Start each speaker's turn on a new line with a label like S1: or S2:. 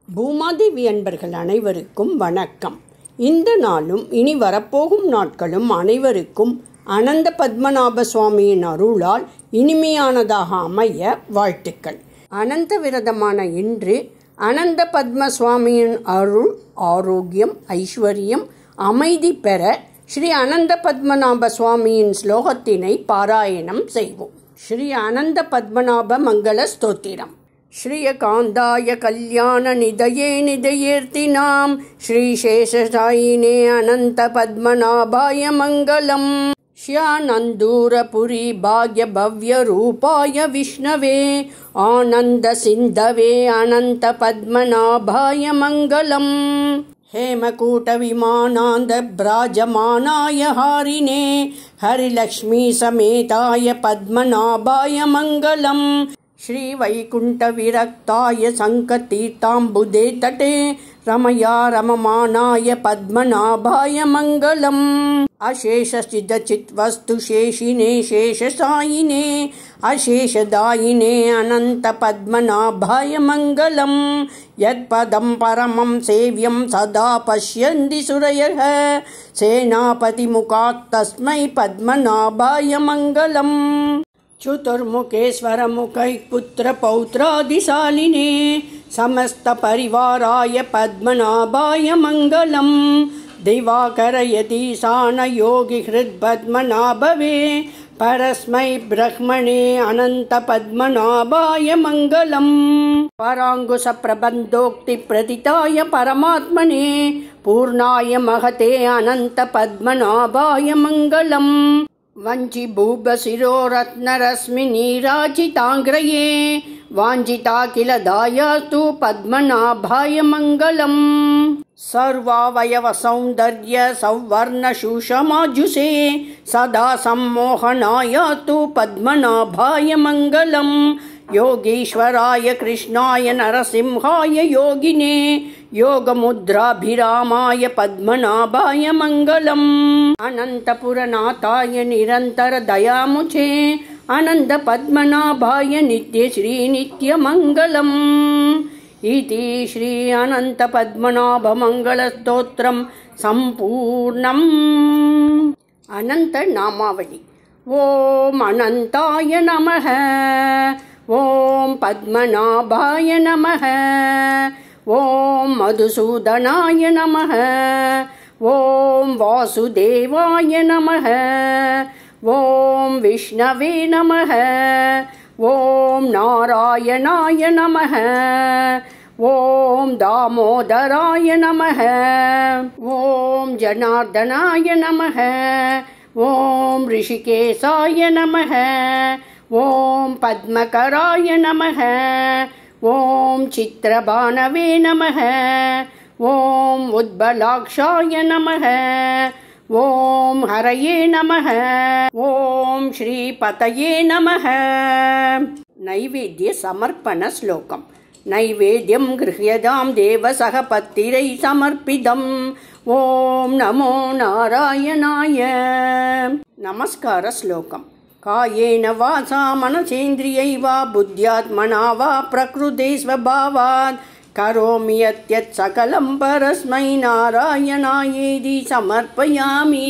S1: பூமாதேவி அன்பர்கள் அனைவருக்கும் வணக்கம். இந்த நாளும் இனி வரப்போகும் நாட்களும் அனைவருக்கும் அனந்த பத்மநாப சுவாமியின் அருளால் இனிமையானதாக அமைய வாழ்த்துக்கள். அனந்த விரதமான இன்று அனந்த பத்ம சுவாமியின் அருள், ஆரோக்கியம், ஐஸ்வர்யம், அமைதி பெற ஸ்ரீ அனந்த பத்மநாப சுவாமியின் ஸ்லோகத்தினை பாராயணம் செய்வோம். ஸ்ரீ அனந்த பத்மநாப மங்கள ஸ்தோத்திரம். श्रियकान्ताय कल्याणनिधये निधयेऽर्तिनां श्रीशेषशायिने अनन्तपद्मनाभाय मङ्गलम्. श्यानन्दूरपुरी भाग्यभव्यरूपाय विष्णवे आनन्दसिन्धवे अनन्तपद्मनाभाय मङ्गलम्. हेमकूटविमानान्दभ्राजमानाय हारिणे हरिलक्ष्मीसमेताय पद्मनाभाय मङ्गलम्. श्रीवैकुण्ठविरक्ताय शङ्खतीर्थाम्बुदे तटे रमया रममानाय पद्मनाभाय मङ्गलम्. अशेषचिदचिद्वस्तुशेषिने शेषशायिने अशेषदायिने अनन्तपद्मनाभाय मङ्गलम्. यत्पदं परमं सेव्यं सदा पश्यन्ति सुरयः सेनापतिमुखात् तस्मै पद्मनाभाय मङ्गलम्. चतुर्मुखेश्वरमुखैः पुत्रपौत्रादिशालिने समस्तपरिवाराय पद्मनाभाय मङ्गलम्. दिवाकरयतीशानयोगिहृद्पद्मनाभवे परस्मै ब्रह्मणे अनन्तपद्मनाभाय मङ्गलम्. पराङ्कुशप्रबन्धोक्तिप्रदिताय परमात्मने पूर्णाय महते अनन्तपद्मनाभाय मङ्गलम्. वञ्चिभूभशिरोरत्नरश्मिनीराजिताङ्ग्रये वाञ्छिताखिलदायास्तु पद्मनाभाय मङ्गलम्. सर्वावयवसौन्दर्य सौवर्णशुषमाजुषे सदा सम्मोहनायास्तु पद्मनाभाय मङ्गलम्. योगीश्वराय कृष्णाय नरसिंहाय योगिने योगमुद्राभिरामाय पद्मनाभाय मङ्गलम्. अनन्तपुरनाथाय निरन्तरदयामुचे अनन्तपद्मनाभाय नित्यश्रीनित्यमङ्गलम्. इति श्री अनन्तपद्मनाभमङ्गलस्तोत्रं सम्पूर्णम्. अनन्तनामावली. ॐ अनन्ताय नमः. ॐ पद्मनाभाय नमः. ॐ मधुसूदनाय नमः. ॐ वासुदेवाय नमः. ॐ विष्णवे नमः. ॐ नारायणाय नमः. ॐ दामोदराय नमः. ॐ जनार्दनाय नमः. ॐ ऋषिकेशाय नमः. ॐ पद्मकराय नमः. ॐ चित्रभानवे नमः. ॐ उद्बलाक्षाय नमः. ॐ हरये नमः. ॐ श्रीपतये नमः. नैवेद्य समर्पण श्लोकम्. नैवेद्यं गृह्यतां देवसहपत्तिरै समर्पितम्. ॐ नमो नारायणाय. नमस्कार श्लोकम्. कायेन वाचा मनसेन्द्रियैर्वा बुद्ध्यात्मना वा प्रकृते स्वभावात् करोमि यत् सकलं परस्मै नारायणायेति समर्पयामि.